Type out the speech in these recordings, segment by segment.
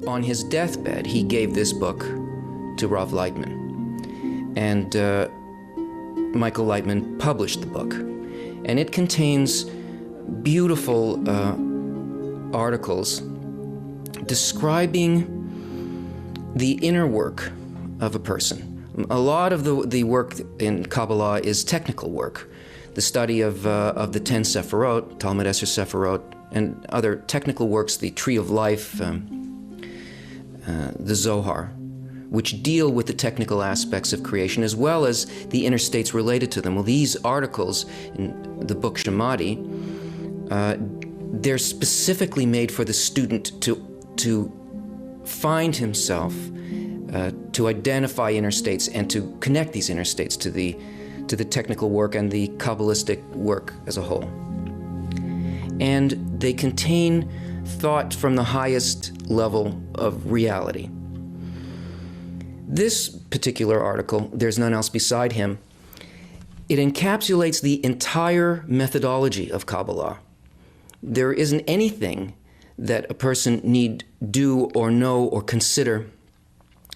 On his deathbed, he gave this book to Rav Lightman, and Michael Lightman published the book. And it contains beautiful articles describing the inner work of a person. A lot of the work in Kabbalah is technical work, the study of the 10 Sephirot, Talmud Esser Sephirot, and other technical works, the Tree of Life, the Zohar, which deal with the technical aspects of creation as well as the inner states related to them. Well, these articles in the book Shemati, they're specifically made for the student to find himself, to identify inner states and to connect these inner states to the technical work and the Kabbalistic work as a whole. And they contain thought from the highest level of reality. This particular article, There's None Else Beside Him, it encapsulates the entire methodology of Kabbalah. There isn't anything that a person need do or know or consider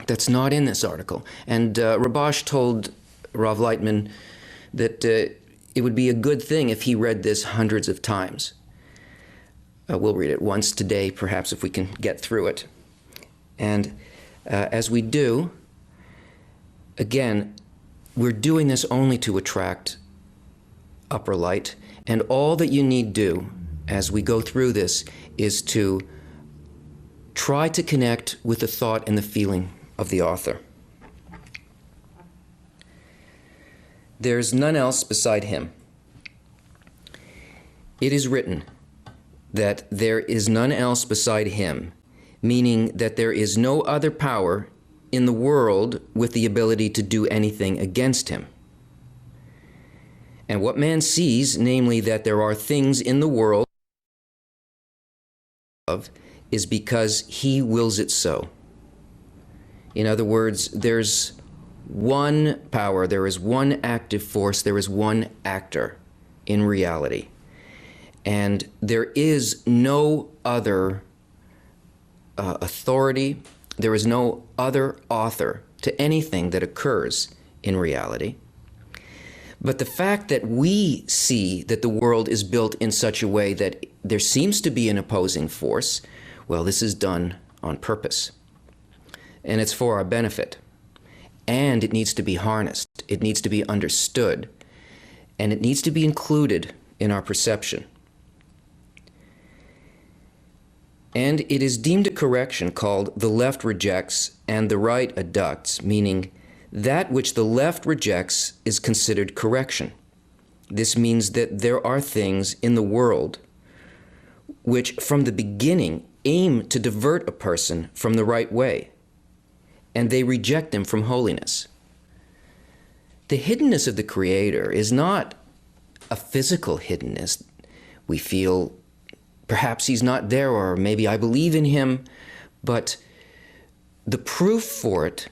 that's not in this article. And Rabash told Rav Lightman that it would be a good thing if he read this hundreds of times. We'll read it once today, perhaps, if we can get through it. And as we do, again, we're doing this only to attract upper light. And all that you need do as we go through this is to try to connect with the thought and the feeling of the author. There's none else beside him. It is written that there is none else beside him, meaning that there is no other power in the world with the ability to do anything against him. And what man sees, namely that there are things in the world, is because he wills it so. In other words, there's one power, there is one active force, there is one actor in reality. And there is no other authority, there is no other author to anything that occurs in reality. But the fact that we see that the world is built in such a way that there seems to be an opposing force, well, this is done on purpose. And it's for our benefit. And it needs to be harnessed. It needs to be understood. And it needs to be included in our perception. And it is deemed a correction called the left rejects and the right adducts, meaning that which the left rejects is considered correction. This means that there are things in the world which from the beginning aim to divert a person from the right way, and they reject them from holiness. The hiddenness of the Creator is not a physical hiddenness. We feel perhaps he's not there, or maybe I believe in him, but the proof for it,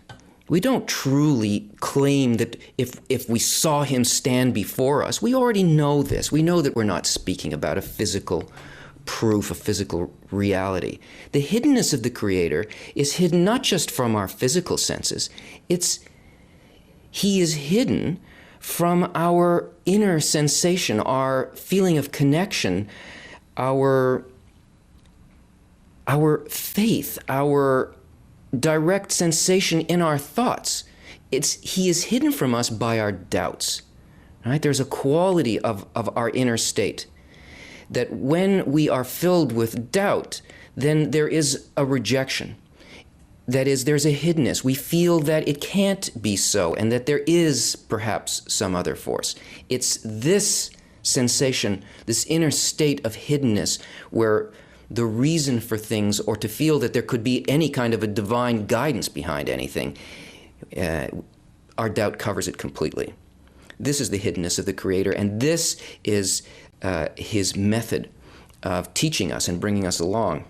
we don't truly claim that if we saw him stand before us, we already know this. We know that we're not speaking about a physical proof, a physical reality. The hiddenness of the Creator is hidden not just from our physical senses, he is hidden from our inner sensation, our feeling of connection, our faith, our direct sensation in our thoughts. He is hidden from us by our doubts. Right? There's a quality of our inner state that when we are filled with doubt, then there is a rejection. That is, there's a hiddenness. We feel that it can't be so and that there is perhaps some other force. It's this sensation, this inner state of hiddenness where the reason for things, or to feel that there could be any kind of a divine guidance behind anything, our doubt covers it completely. This is the hiddenness of the Creator, and this is his method of teaching us and bringing us along.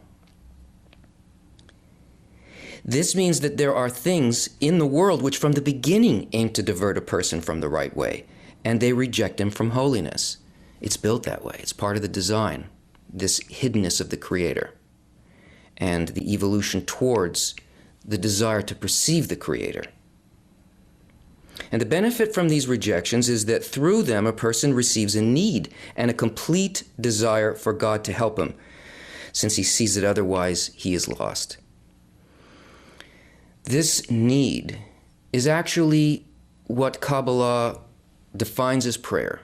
This means that there are things in the world which from the beginning aim to divert a person from the right way, and they reject him from holiness. It's built that way. It's part of the design, this hiddenness of the Creator. and the evolution towards the desire to perceive the Creator. And the benefit from these rejections is that through them a person receives a need and a complete desire for God to help him, since he sees that otherwise he is lost. This need is actually what Kabbalah defines as prayer.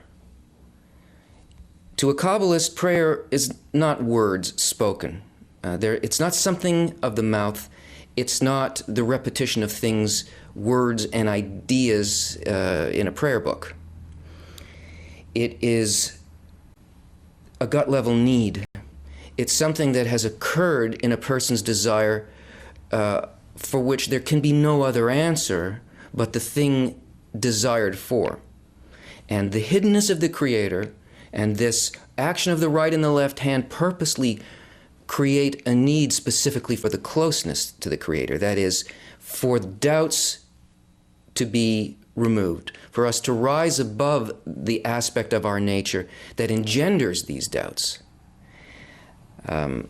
To a Kabbalist, prayer is not words spoken. It's not something of the mouth. It's not the repetition of things, words and ideas in a prayer book. It is a gut-level need. It's something that has occurred in a person's desire for which there can be no other answer but the thing desired for. And the hiddenness of the Creator and this action of the right and the left hand purposely create a need specifically for the closeness to the Creator. That is, for doubts to be removed, for us to rise above the aspect of our nature that engenders these doubts. And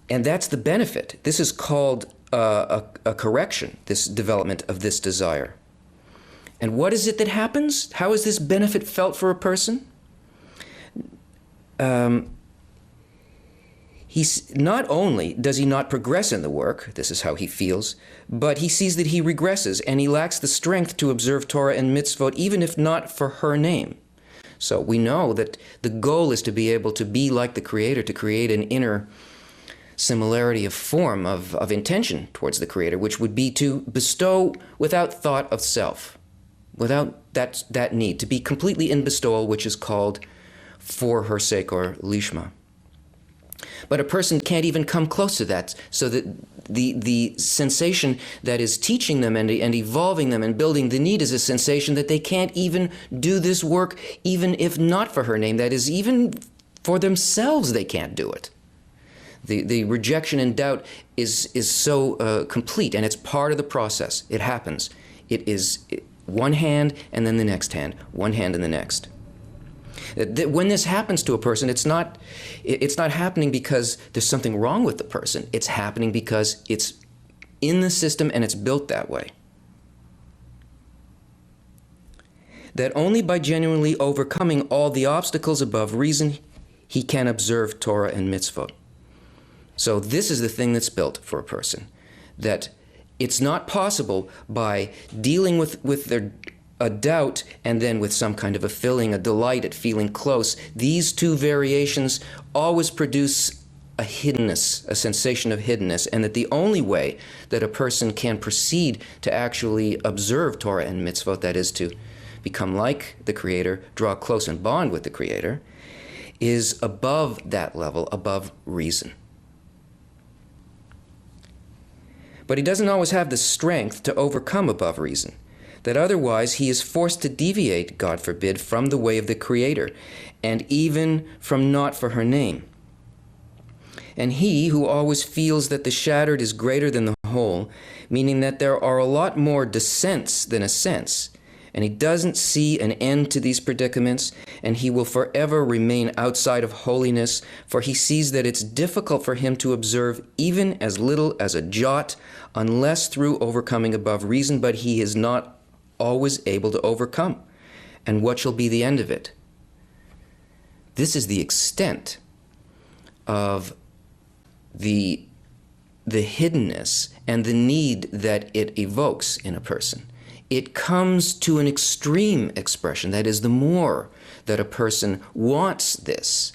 that's the benefit. This is called a correction, this development of this desire. And what is it that happens? How is this benefit felt for a person? He's not only does he not progress in the work, this is how he feels, but he sees that he regresses and he lacks the strength to observe Torah and mitzvot, even if not for her name. So we know that the goal is to be able to be like the Creator, to create an inner similarity of form, of intention towards the Creator, which would be to bestow without thought of self, without that need, to be completely in bestowal, which is called for her sake or lishma. But a person can't even come close to that, so that the sensation that is teaching them and evolving them and building the need is a sensation that they can't even do this work, even if not for her name. That is, even for themselves they can't do it. The rejection and doubt is so complete, and it's part of the process. It happens. It is one hand and then the next hand, one hand and the next. When this happens to a person, it's not happening because there's something wrong with the person. It's happening because it's in the system and it's built that way. That only by genuinely overcoming all the obstacles above reason, he can observe Torah and mitzvot. So this is the thing that's built for a person. That it's not possible by dealing with a doubt and then with some kind of a feeling, a delight at feeling close. These two variations always produce a hiddenness, a sensation of hiddenness, and that the only way that a person can proceed to actually observe Torah and mitzvot, that is to become like the Creator, draw close and bond with the Creator, is above that level, above reason. But he doesn't always have the strength to overcome above reason. That otherwise he is forced to deviate, God forbid, from the way of the Creator, and even from not for her name. And he who always feels that the shattered is greater than the whole, meaning that there are a lot more descents than ascents, and he doesn't see an end to these predicaments, and he will forever remain outside of holiness, for he sees that it's difficult for him to observe even as little as a jot, unless through overcoming above reason, but he is not always able to overcome. And what shall be the end of it? This is the extent of the hiddenness and the need that it evokes in a person. It comes to an extreme expression. That is, the more that a person wants this,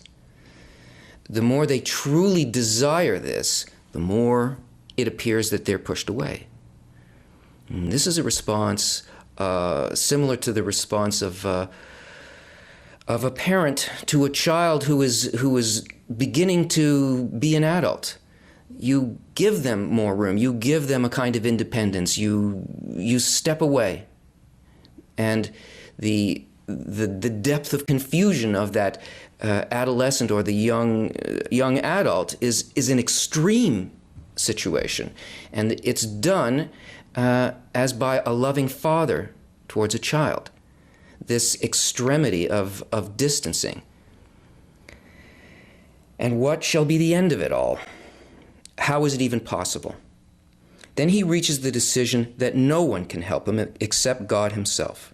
the more they truly desire this, the more it appears that they're pushed away. And this is a response similar to the response of a parent to a child who is beginning to be an adult. You give them more room. You give them a kind of independence. You step away, and the depth of confusion of that adolescent or the young adult is an extreme situation, and it's done as by a loving father towards a child. This extremity of distancing. And what shall be the end of it all? How is it even possible? Then he reaches the decision that no one can help him except God himself.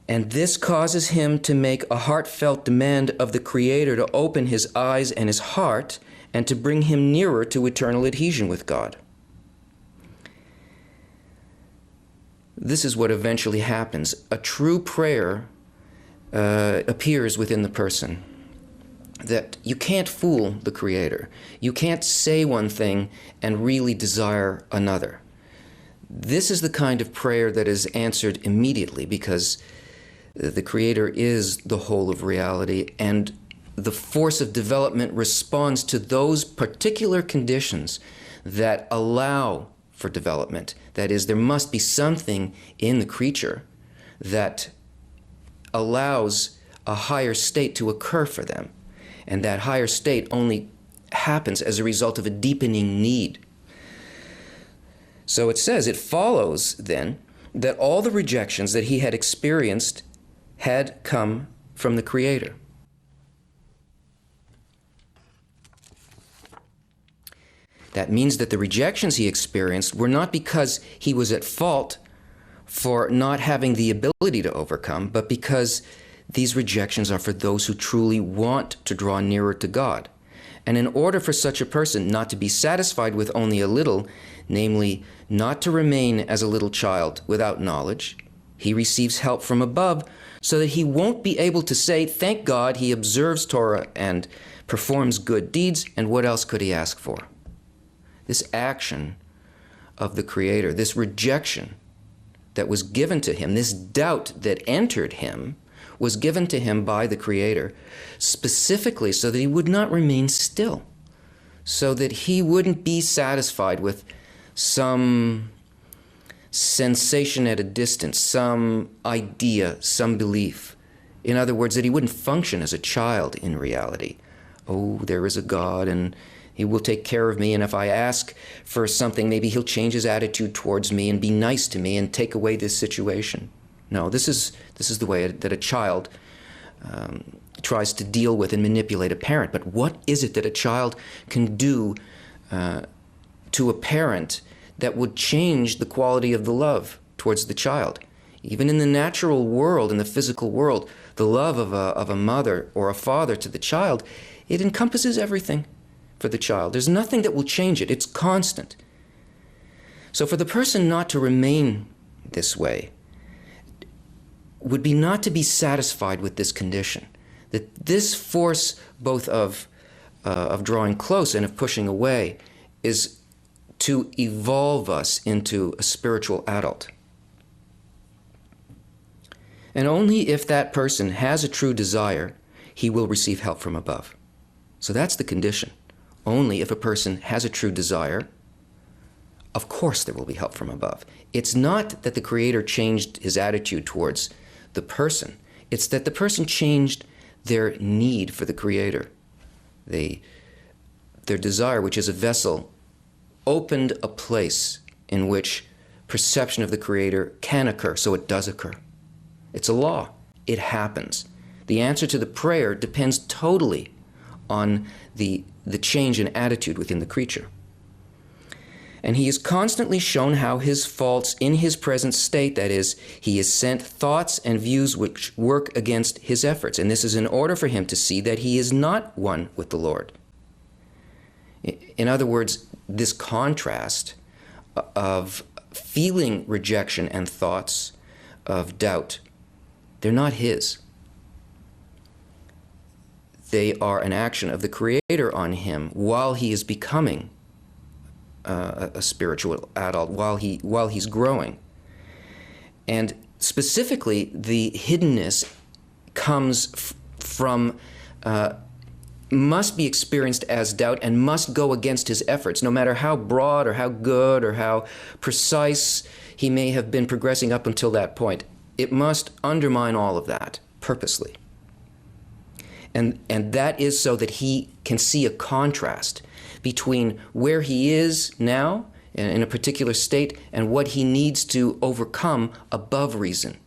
And this causes him to make a heartfelt demand of the Creator to open his eyes and his heart and to bring him nearer to eternal adhesion with God. This is what eventually happens. A true prayer appears within the person. That you can't fool the Creator. You can't say one thing and really desire another. This is the kind of prayer that is answered immediately because the Creator is the whole of reality, and the force of development responds to those particular conditions that allow for development. That is, there must be something in the creature that allows a higher state to occur for them. And that higher state only happens as a result of a deepening need. So it says, it follows then that all the rejections that he had experienced had come from the Creator. That means that the rejections he experienced were not because he was at fault for not having the ability to overcome, but because these rejections are for those who truly want to draw nearer to God. And in order for such a person not to be satisfied with only a little, namely, not to remain as a little child without knowledge, he receives help from above so that he won't be able to say, thank God he observes Torah and performs good deeds, and what else could he ask for? This action of the Creator, this rejection that was given to him, this doubt that entered him, was given to him by the Creator, specifically so that he would not remain still, so that he wouldn't be satisfied with some sensation at a distance, some idea, some belief. In other words, that he wouldn't function as a child in reality. Oh, there is a God, and he will take care of me, and if I ask for something, maybe he'll change his attitude towards me and be nice to me and take away this situation. No, this is the way that a child tries to deal with and manipulate a parent. But what is it that a child can do to a parent that would change the quality of the love towards the child? Even in the natural world, in the physical world, the love of a mother or a father to the child, it encompasses everything for the child. There's nothing that will change it. It's constant. So for the person not to remain this way would be not to be satisfied with this condition, that this force both of drawing close and of pushing away is to evolve us into a spiritual adult. And only if that person has a true desire, he will receive help from above. So that's the condition. Only if a person has a true desire, of course there will be help from above. It's not that the Creator changed his attitude towards the person. It's that the person changed their need for the Creator. Their desire, which is a vessel, opened a place in which perception of the Creator can occur, so it does occur. It's a law. It happens. The answer to the prayer depends totally on the change in attitude within the creature. And he is constantly shown how his faults in his present state, that is, he is sent thoughts and views which work against his efforts. And this is in order for him to see that he is not one with the Lord. In other words, this contrast of feeling rejection and thoughts of doubt, they're not his. They are an action of the Creator on him while he is becoming a spiritual adult, while he's growing. And specifically, the hiddenness comes from, must be experienced as doubt and must go against his efforts, no matter how broad or how good or how precise he may have been progressing up until that point. It must undermine all of that purposely. And that is so that he can see a contrast between where he is now in a particular state and what he needs to overcome above reason,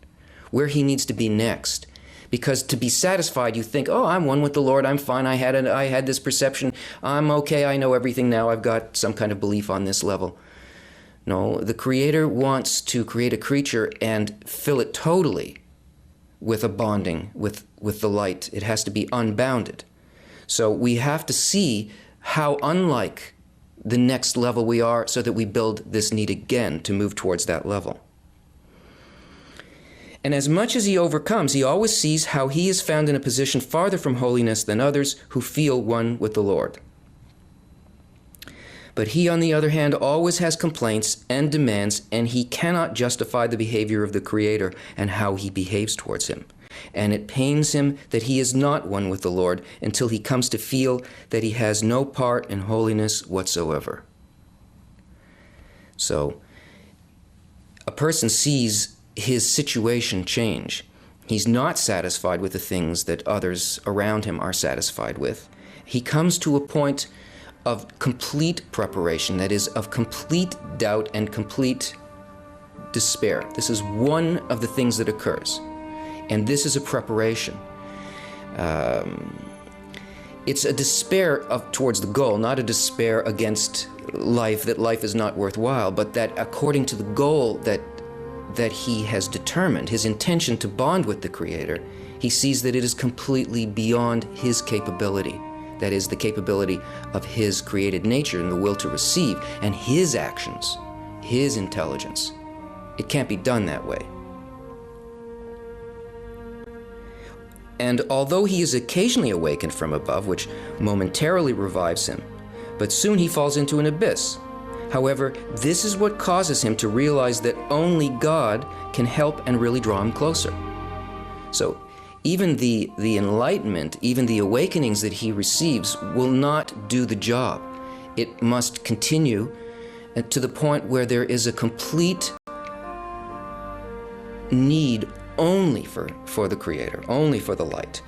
where he needs to be next. Because to be satisfied, you think, oh, I'm one with the Lord, I'm fine, I had this perception, I'm okay, I know everything now, I've got some kind of belief on this level. No, the Creator wants to create a creature and fill it totally with a bonding with the light. It has to be unbounded. So we have to see how unlike the next level we are so that we build this need again to move towards that level. And as much as he overcomes, he always sees how he is found in a position farther from holiness than others who feel one with the Lord. But he, on the other hand, always has complaints and demands, and he cannot justify the behavior of the Creator and how he behaves towards him. And it pains him that he is not one with the Lord until he comes to feel that he has no part in holiness whatsoever. So, a person sees his situation change. He's not satisfied with the things that others around him are satisfied with. He comes to a point of complete preparation, that is, of complete doubt and complete despair. This is one of the things that occurs. And this is a preparation. It's a despair towards the goal, not a despair against life, that life is not worthwhile, but that according to the goal that he has determined, his intention to bond with the Creator, he sees that it is completely beyond his capability. That is, the capability of his created nature and the will to receive, and his actions, his intelligence. It can't be done that way. And although he is occasionally awakened from above, which momentarily revives him, but soon he falls into an abyss. However, this is what causes him to realize that only God can help and really draw him closer. So even the enlightenment, even the awakenings that he receives will not do the job. It must continue to the point where there is a complete need only for the Creator, only for the light.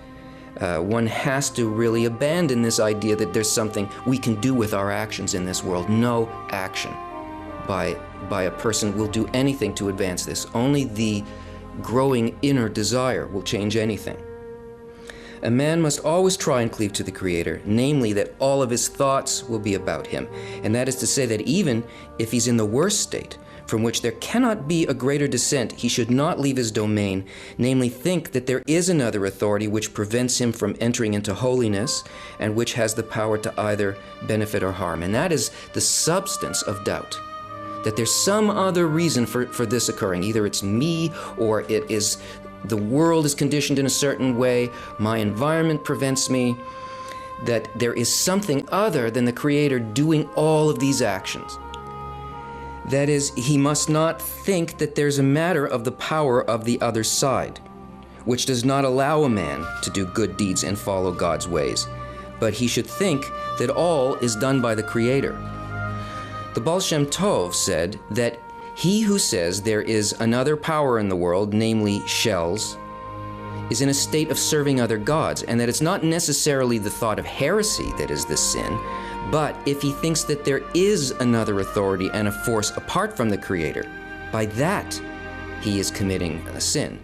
One has to really abandon this idea that there's something we can do with our actions in this world. No action by a person will do anything to advance this. Only the growing inner desire will change anything. A man must always try and cleave to the Creator, namely that all of his thoughts will be about him. And that is to say that even if he's in the worst state, from which there cannot be a greater descent, he should not leave his domain, namely think that there is another authority which prevents him from entering into holiness and which has the power to either benefit or harm. And that is the substance of doubt, that there's some other reason for this occurring. Either it's me, or it is the world is conditioned in a certain way, my environment prevents me, that there is something other than the Creator doing all of these actions. That is, he must not think that there's a matter of the power of the other side, which does not allow a man to do good deeds and follow God's ways, but he should think that all is done by the Creator. The Baal Shem Tov said that he who says there is another power in the world, namely shells, is in a state of serving other gods, and that it's not necessarily the thought of heresy that is the sin, but if he thinks that there is another authority and a force apart from the Creator, by that he is committing a sin.